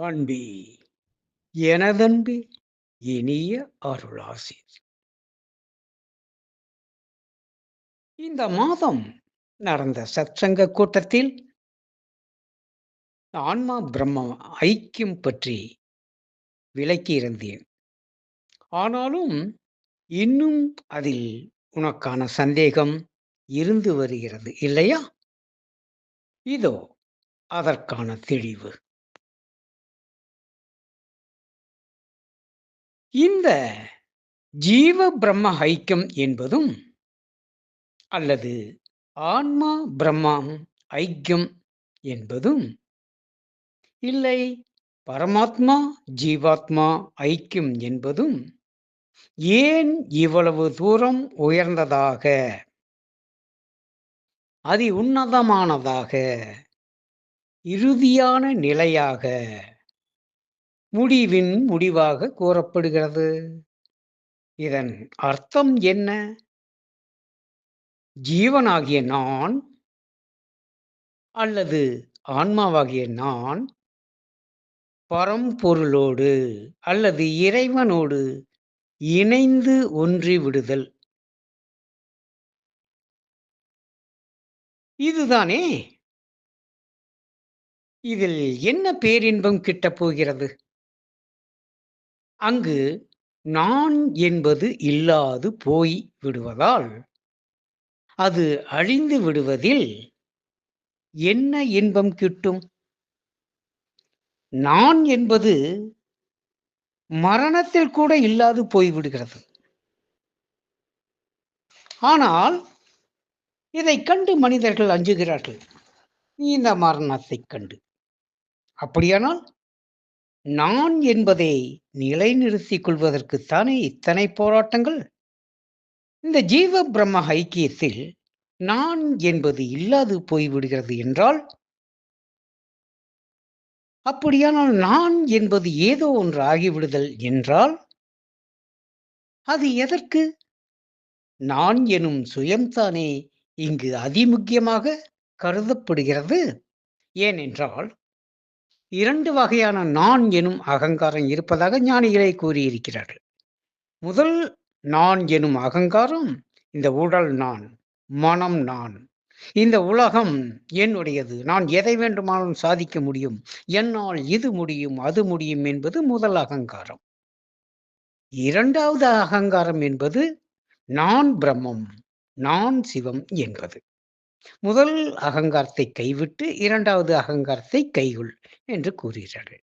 அன்பே, எனதன்பே, இனிய அருளாசி. இந்த மாதம் நடந்த சத்சங்க கூட்டத்தில் ஆன்மா பிரம்ம ஐக்கியம் பற்றி விளக்கியிருந்தேன். ஆனாலும் இன்னும் அதில் உனக்கான சந்தேகம் இருந்து வருகிறது இல்லையா? இதோ அதற்கான தெளிவு. இந்த ஜீவ பிரம்ம ஐக்கியம் என்பதும் அல்லது ஆன்மா பிரம்மம் ஐக்கியம் என்பதும் இல்லை பரமாத்மா ஜீவாத்மா ஐக்கியம் என்பதும் ஏன் இவ்வளவு தூரம் உயர்ந்ததாக அதி உன்னதமானதாக இறுதியான நிலையாக முடிவின் முடிவாக கூறப்படுகிறது? இதன் அர்த்தம் என்ன? ஜீவனாகிய நான் அல்லது ஆன்மாவாகிய நான் பரம்பொருளோடு அல்லது இறைவனோடு இணைந்து ஒன்றி விடுதல். இதுதானே? இதில் என்ன பேரின்பம் கிட்டப் போகிறது? அங்கு நான் என்பது இல்லாது போய் விடுவதால் அது அழிந்து விடுவதில் என்ன இன்பம் கிட்டும்? நான் என்பது மரணத்தில் கூட இல்லாது போய்விடுகிறது. ஆனால் இதைக் கண்டு மனிதர்கள் அஞ்சுகிறார்கள், இந்த மரணத்தைக் கண்டு. அப்படியானால் நான் என்பதை நிலைநிறுத்திக் கொள்வதற்குத்தானே இத்தனை போராட்டங்கள்? இந்த ஜீவ பிரம்ம ஐக்கியத்தில் நான் என்பது இல்லாது போய்விடுகிறது என்றால், அப்படியானால் நான் என்பது ஏதோ ஒன்று ஆகிவிடுதல் என்றால், அது எதற்கு? நான் எனும் சுயம்தானே இங்கு அதிமுக்கியமாக கருதப்படுகிறது. ஏனென்றால், 2 வகையான நான் எனும் அகங்காரம் இருப்பதாக ஞானிகளே கூறியிருக்கிறார்கள். முதல் நான் எனும் அகங்காரம் இந்த உடல் நான், மனம் நான், இந்த உலகம் என்னுடையது, நான் எதை வேண்டுமானாலும் சாதிக்க முடியும், என்னால் இது முடியும் அது முடியும் என்பது முதல் அகங்காரம். 2வது அகங்காரம் என்பது நான் பிரம்மம், நான் சிவம் என்பது. முதல் அகங்காரத்தை கைவிட்டு 2வது அகங்காரத்தை கைகொள் என்று கூறுகிறார்கள்.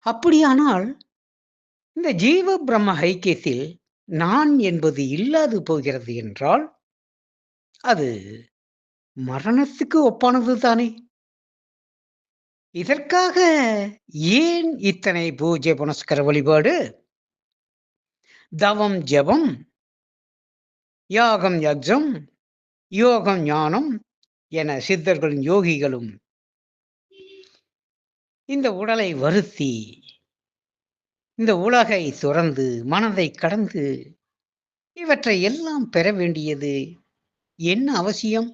அப்படியானால் இந்த ஜீவ பிரம்ம ஐக்கியத்தில் நான் என்பது இல்லாது போகிறது என்றால், அது மரணத்துக்கு ஒப்பானது தானே? இதற்காக ஏன் இத்தனை பூஜை புனஸ்கர வழிபாடு, தவம் ஜபம், யாகம் யக்ஞம், யோகம் ஞானம் என சித்தர்களும் யோகிகளும் இந்த உடலை வருத்தி, இந்த உலகை துறந்து மனதை கடந்து இவற்றை எல்லாம் பெற வேண்டியது என்ன அவசியம்?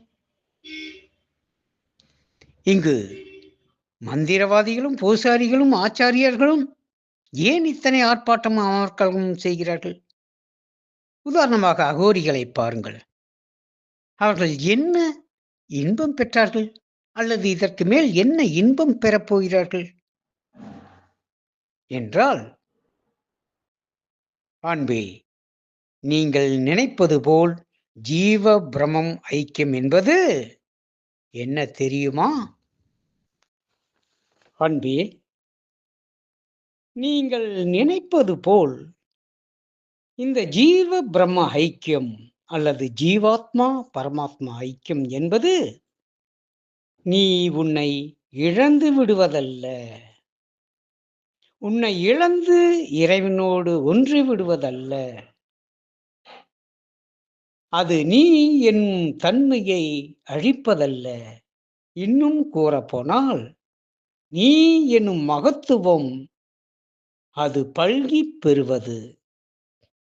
இங்கு மந்திரவாதிகளும் பூசாரிகளும் ஆச்சாரியர்களும் ஏன் இத்தனை ஆர்ப்பாட்டம் அமர்க்களம் செய்கிறார்கள்? உதாரணமாக அகோரிகளை பாருங்கள். அவர்கள் என்ன இன்பம் பெற்றார்கள்? அல்லது இதற்கு மேல் என்ன இன்பம் பெறப் போகிறார்கள் என்றால், அன்பே, நீங்கள் நினைப்பது போல் ஜீவ பிரம்மம் ஐக்கியம் என்பது என்ன தெரியுமா? அன்பே, நீங்கள் நினைப்பது போல் இந்த ஜீவ பிரம்ம ஐக்கியம் அல்லது ஜீவாத்மா பரமாத்மா ஐக்கியம் என்பது நீ உன்னை இழந்து விடுவதல்ல. உன்னை இழந்து இறைவனோடு ஒன்றி விடுவதல்ல. அது நீ என்னும் தன்மையை அழிப்பதல்ல. இன்னும் கூறப்போனால், நீ என்னும் மகத்துவம் அது பல்கிப் பெறுவது,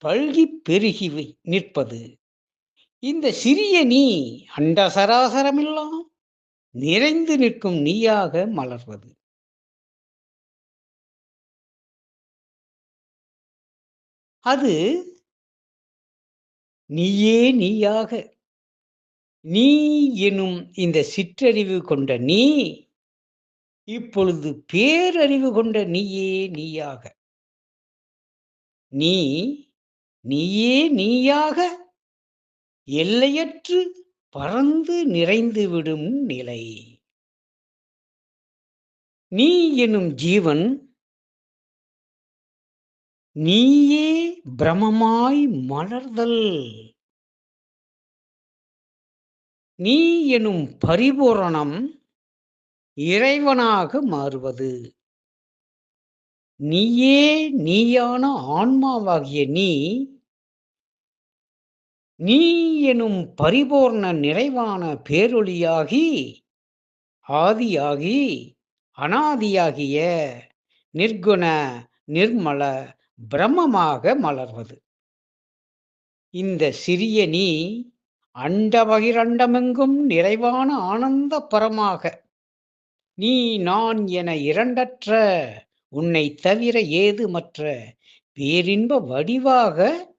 பல்கிப் பெருகி நிற்பது. இந்த சிறிய நீ அண்ட சராசரமெல்லாம் நிறைந்து நிற்கும் நீயாக மலர்வது. அது நீயே நீயாக, நீ எனும் இந்த சிற்றறிவு கொண்ட நீ, இப்பொழுது பேரறிவு கொண்ட நீயே நீயாக, நீ நீயே நீயாக எல்லையற்று பரந்து நிறைந்துவிடும் நிலை. நீ எனும் ஜீவன் நீயே பிரமமாய் மலர்தல். நீ எனும் பரிபூரணம் இறைவனாக மாறுவது. நீயே நீயான ஆன்மாவாகிய நீ, நீ எனும் பரிபூர்ண நிறைவான பேரொளியாகி, ஆதியாகி, அனாதியாகிய நிர்குண நிர்மல பிரம்மமாக மலர்வது. இந்த சிறிய நீ அண்ட பகிரண்டமெங்கும் நிறைவான ஆனந்த பரமாக, நீ நான் என இரண்டற்ற உன்னைத் தவிர ஏதுமற்ற பேரின்ப வடிவாக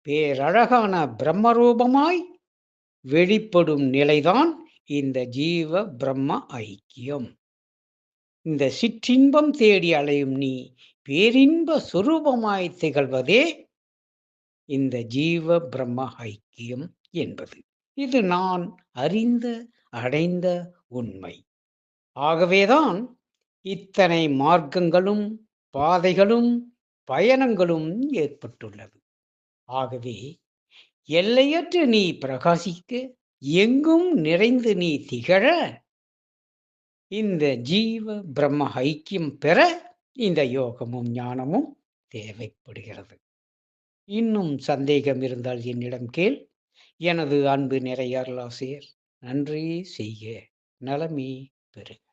பேரழகான பிரம்மரூபமாய் வெளிப்படும் நிலைதான் இந்த ஜீவ பிரம்ம ஐக்கியம். இந்த சிற்றின்பம் தேடி அலையும் நீ பேரின்ப சுரூபமாய் திகழ்வதே இந்த ஜீவ பிரம்ம ஐக்கியம் என்பது. இது நான் அறிந்த அடைந்த உண்மை. ஆகவேதான் இத்தனை மார்க்கங்களும் பாதைகளும் பயணங்களும் ஏற்பட்டுள்ளது. ஆகவே எல்லையற்று நீ பிரகாசிக்க, எங்கும் நிறைந்து நீ திகழ, இந்த ஜீவ பிரம்ம ஐக்கியம் பெற இந்த யோகமும் ஞானமும் தேவைப்படுகிறது. இன்னும் சந்தேகம் இருந்தால் என்னிடம் கேள். எனது அன்பு நிறை அருளாசிரியர். நன்றி செய்க, நலமே பெறுக.